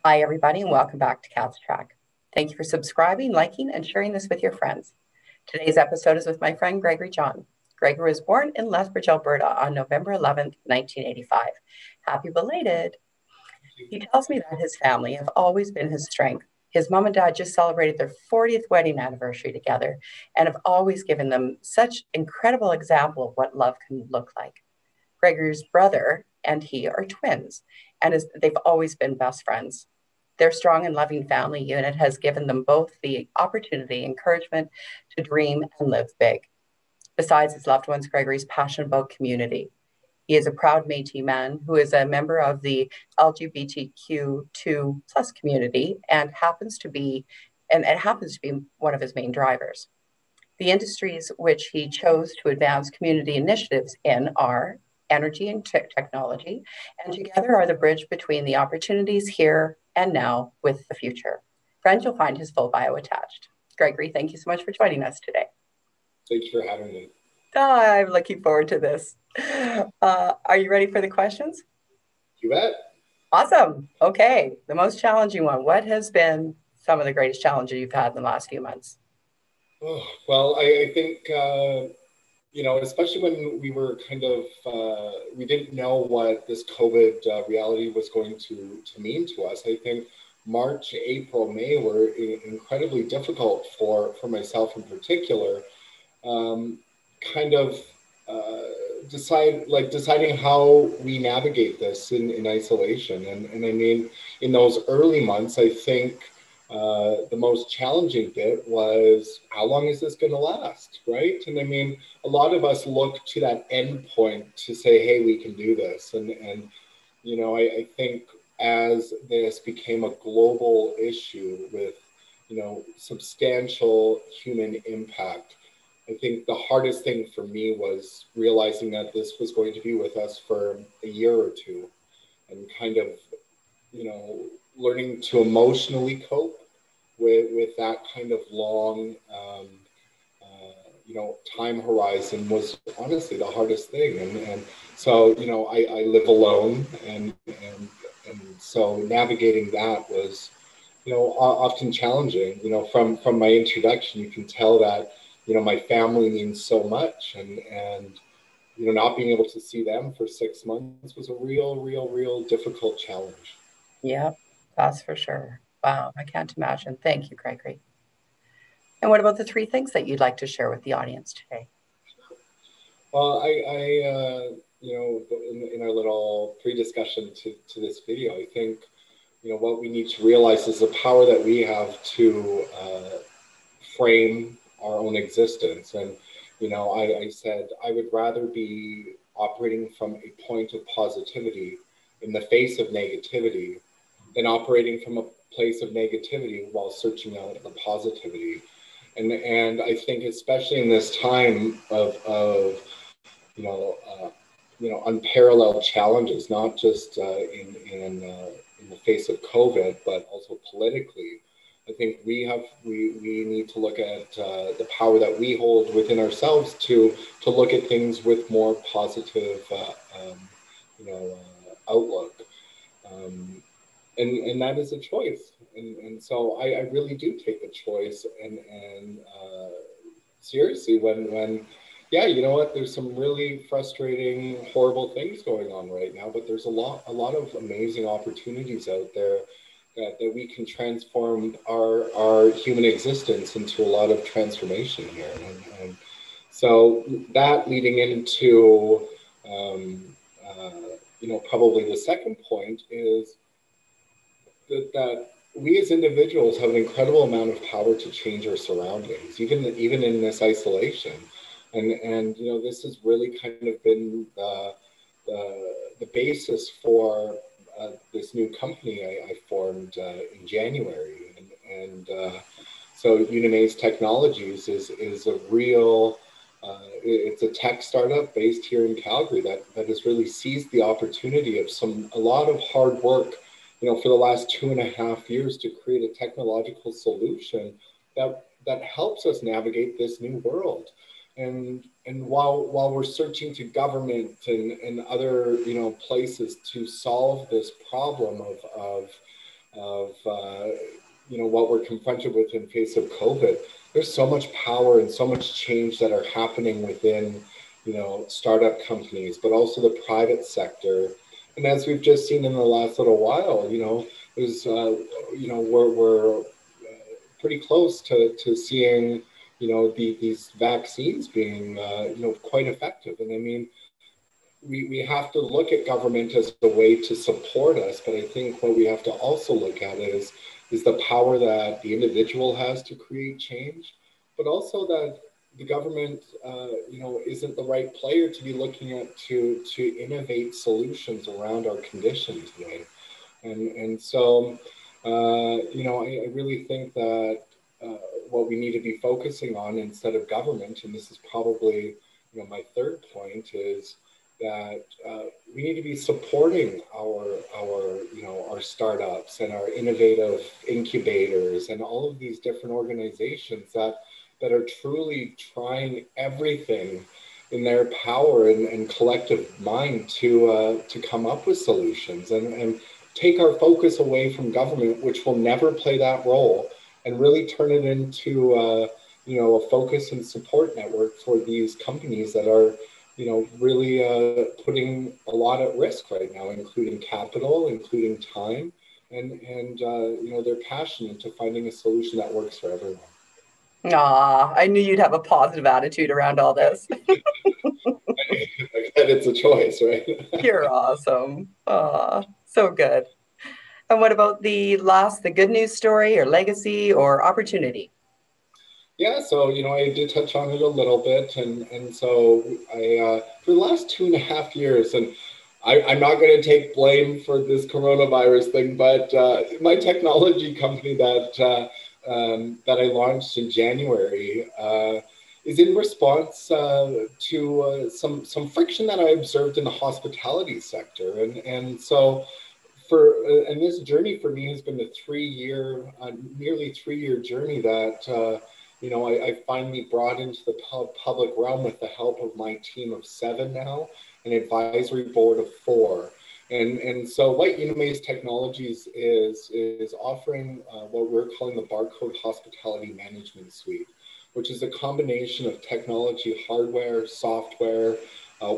Hi, everybody, and welcome back to Cat's Track. Thank you for subscribing, liking, and sharing this with your friends. Today's episode is with my friend Gregory John. Gregory was born in Lethbridge, Alberta on November 11th, 1985. Happy belated. He tells me that his family have always been his strength. His mom and dad just celebrated their 40th wedding anniversary together and have always given them such incredible example of what love can look like. Gregory's brother and he are twins, and they've always been best friends. Their strong and loving family unit has given them both the opportunity, encouragement to dream and live big. Besides his loved ones, Gregory's passionate about community. He is a proud Métis man who is a member of the LGBTQ2 plus community and it happens to be one of his main drivers. The industries which he chose to advance community initiatives in are energy and technology, and together are the bridge between the opportunities here and now with the future. Friends, you'll find his full bio attached. Gregory, thank you so much for joining us today. Thank you for having me. I'm looking forward to this. Are you ready for the questions? You bet. Awesome. Okay, the most challenging one. What has been some of the greatest challenges you've had in the last few months? Oh, well, I think, especially when we were we didn't know what this COVID reality was going to mean to us. I think March, April, May were incredibly difficult for myself in particular. Kind of deciding how we navigate this in isolation. And I mean, in those early months, I think the most challenging bit was how long is this going to last, right? And I mean, a lot of us look to that end point to say, hey, we can do this. And I think as this became a global issue with, substantial human impact, I think the hardest thing for me was realizing that this was going to be with us for a year or two and kind of, learning to emotionally cope with that kind of long, time horizon was honestly the hardest thing. And so, I live alone and so navigating that was, often challenging. From my introduction, you can tell that, my family means so much, and not being able to see them for 6 months was a real difficult challenge. Yeah, that's for sure. Wow, I can't imagine. Thank you, Gregory. And what about the three things that you'd like to share with the audience today? Well, in our little pre-discussion to this video, I think, what we need to realize is the power that we have to frame our own existence. And, I said, I would rather be operating from a point of positivity in the face of negativity than operating from a place of negativity while searching out the positivity. And I think especially in this time of unparalleled challenges, not just in the face of COVID, but also politically. I think we need to look at the power that we hold within ourselves to look at things with more positive, outlook. And that is a choice. And so I really do take the choice and seriously when yeah, you know what, there's some really frustrating, horrible things going on right now, but there's a lot of amazing opportunities out there that we can transform our human existence into a lot of transformation here. And so that leading into probably the second point is that we as individuals have an incredible amount of power to change our surroundings, even in this isolation. And this has really kind of been the basis for this new company I formed in January. And so Unimaize Technologies is a real, it's a tech startup based here in Calgary that has really seized the opportunity of a lot of hard work, for the last 2.5 years to create a technological solution that helps us navigate this new world. And while we're searching to government and other places to solve this problem of what we're confronted with in face of COVID. There's so much power and so much change that are happening within, startup companies, but also the private sector. And as we've just seen in the last little while, there's, we're pretty close to seeing, these vaccines being, quite effective. And I mean, we have to look at government as a way to support us, but I think what we have to also look at is the power that the individual has to create change, but also that the government, isn't the right player to be looking at to innovate solutions around our condition today. And so, I really think that what we need to be focusing on instead of government, and this is probably, my third point, is that we need to be supporting our startups and our innovative incubators and all of these different organizations that are truly trying everything in their power and collective mind to come up with solutions and take our focus away from government, which will never play that role, and really turn it into a focus and support network for these companies that are really putting a lot at risk right now, including capital, including time, and they're passionate to finding a solution that works for everyone. Ah, I knew you'd have a positive attitude around all this. It's a choice, right? You're awesome. Ah, so good. And what about the good news story or legacy or opportunity? Yeah, so I did touch on it a little bit, and so I for the last 2.5 years, and I'm not going to take blame for this coronavirus thing, but my technology company that I launched in January is in response to some friction that I observed in the hospitality sector, and so and this journey for me has been a nearly 3-year journey that. I finally brought into the public realm with the help of my team of 7 now, an advisory board of 4. And so what Unimaize Technologies is offering what we're calling the Barcode Hospitality Management Suite, which is a combination of technology, hardware, software,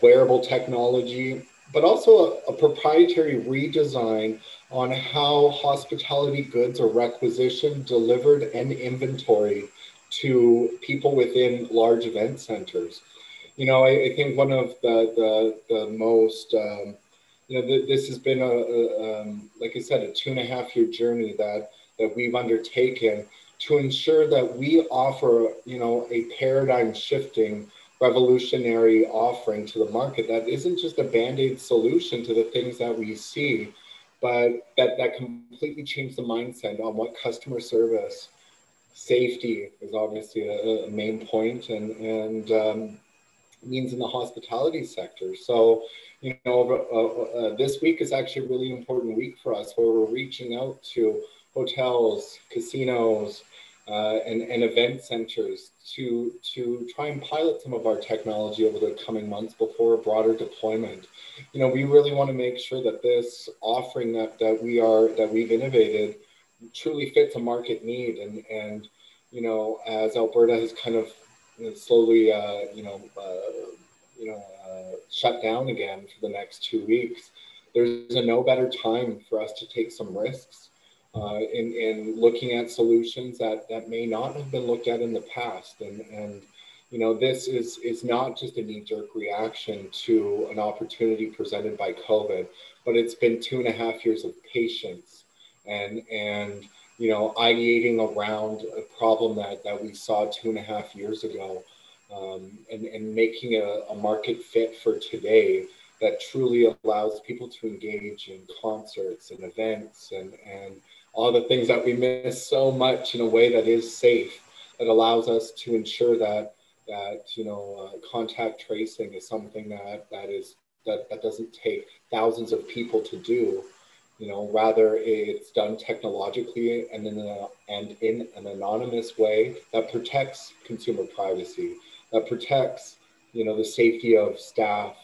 wearable technology, but also a proprietary redesign on how hospitality goods are requisitioned, delivered, and inventoried to people within large event centers. I think one of the most, this has been like I said, a 2.5 year journey that we've undertaken to ensure that we offer, a paradigm shifting, revolutionary offering to the market that isn't just a band-aid solution to the things that we see, but that completely changed the mindset on what customer service. Safety is obviously a main point, and means in the hospitality sector. So, this week is actually a really important week for us, where we're reaching out to hotels, casinos, and event centers to try and pilot some of our technology over the coming months before a broader deployment. We really want to make sure that this offering that we've innovated truly fits a market need, and as Alberta has kind of slowly shut down again for the next 2 weeks, there's no better time for us to take some risks in looking at solutions that may not have been looked at in the past, and this is not just a knee-jerk reaction to an opportunity presented by COVID, but it's been 2.5 years of patience and ideating around a problem that we saw 2.5 years ago, and making a market fit for today that truly allows people to engage in concerts and events and all the things that we miss so much in a way that is safe, that allows us to ensure that contact tracing is something that doesn't take thousands of people to do. Rather it's done technologically and in an anonymous way that protects consumer privacy, that protects, the safety of staff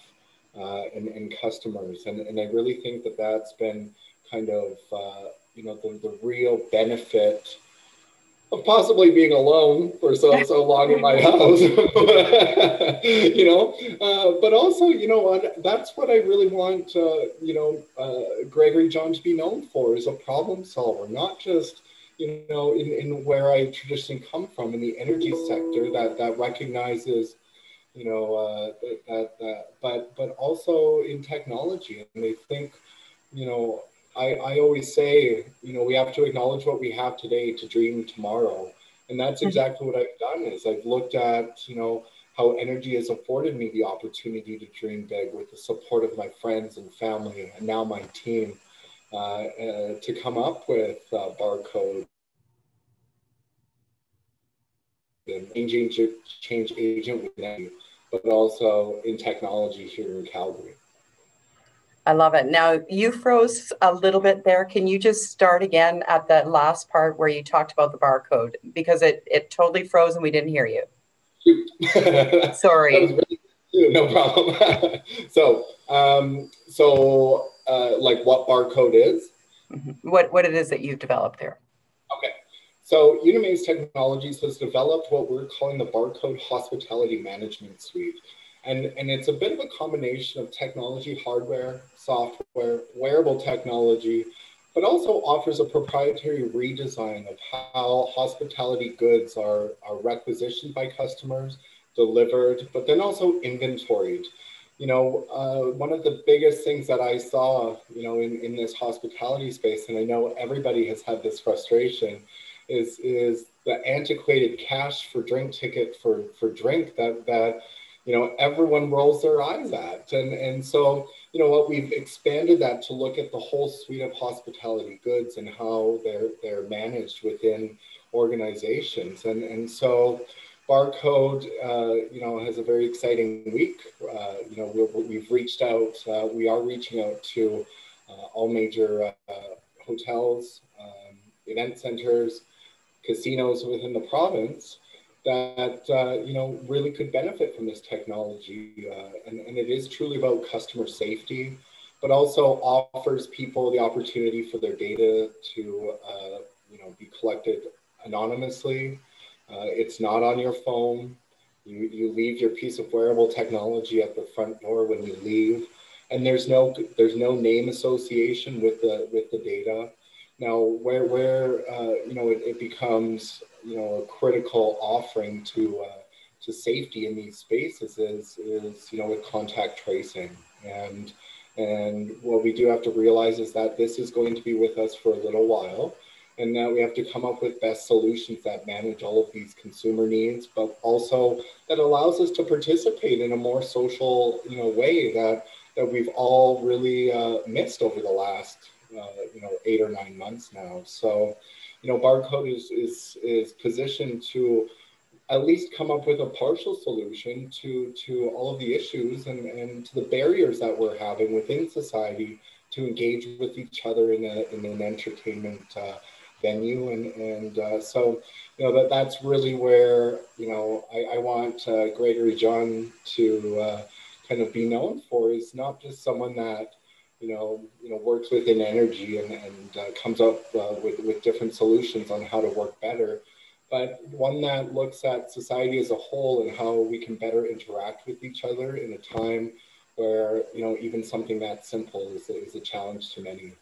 and customers. And I really think that that's been kind of, the real benefit of possibly being alone for so long in my house, but also, what, that's what I really want, Gregory John to be known for, is a problem solver, not just, in where I traditionally come from, in the energy sector, that recognizes, but also in technology. And they think, I always say, we have to acknowledge what we have today to dream tomorrow. And that's exactly what I've done, is I've looked at, how energy has afforded me the opportunity to dream big with the support of my friends and family, and now my team, to come up with Barcode, and change agent with energy, but also in technology here in Calgary. I love it. Now, you froze a little bit there. Can you just start again at that last part where you talked about the barcode? Because it totally froze and we didn't hear you. Sorry. No problem. Like what Barcode is? What it is that you've developed there. Okay. So Unimaize Technologies has developed what we're calling the Barcode Hospitality Management Suite. And it's a bit of a combination of technology, hardware, software, wearable technology, but also offers a proprietary redesign of how hospitality goods are requisitioned by customers, delivered, but then also inventoried. One of the biggest things that I saw, in this hospitality space, and I know everybody has had this frustration, is the antiquated cash for drink ticket for drink that everyone rolls their eyes at. And so, what we've expanded that to look at the whole suite of hospitality goods and how they're managed within organizations. And so Barcode, has a very exciting week. We've reached out, we are reaching out to all major hotels, event centers, casinos within the province that, really could benefit from this technology. And it is truly about customer safety, but also offers people the opportunity for their data to, be collected anonymously. It's not on your phone. You leave your piece of wearable technology at the front door when you leave, and there's no name association with the data. Now, where it becomes a critical offering to safety in these spaces is with contact tracing, and what we do have to realize is that this is going to be with us for a little while, and that we have to come up with best solutions that manage all of these consumer needs, but also that allows us to participate in a more social way that we've all really missed over the last 8 or 9 months now. So, Barcode is positioned to at least come up with a partial solution to all of the issues and to the barriers that we're having within society to engage with each other in an entertainment venue. And so, that's really where, I want Gregory John to kind of be known for, is not just someone that works within energy and comes up with different solutions on how to work better, but one that looks at society as a whole and how we can better interact with each other in a time where, even something that simple is a challenge to many.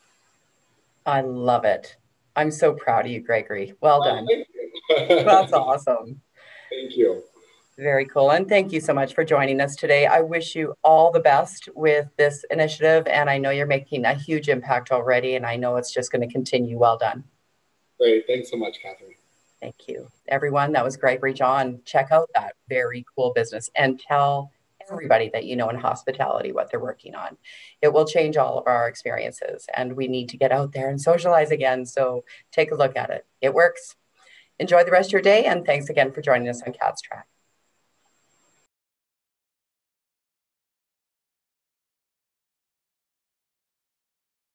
I love it. I'm so proud of you, Gregory. Well done. Thank you. That's awesome. Thank you. Very cool. And thank you so much for joining us today. I wish you all the best with this initiative. And I know you're making a huge impact already. And I know it's just going to continue. Well done. Great. Thanks so much, Catherine. Thank you. Everyone, that was Gregory John. Check out that very cool business and tell everybody that you know in hospitality what they're working on. It will change all of our experiences. And we need to get out there and socialize again. So take a look at it. It works. Enjoy the rest of your day. And thanks again for joining us on Cat's Track.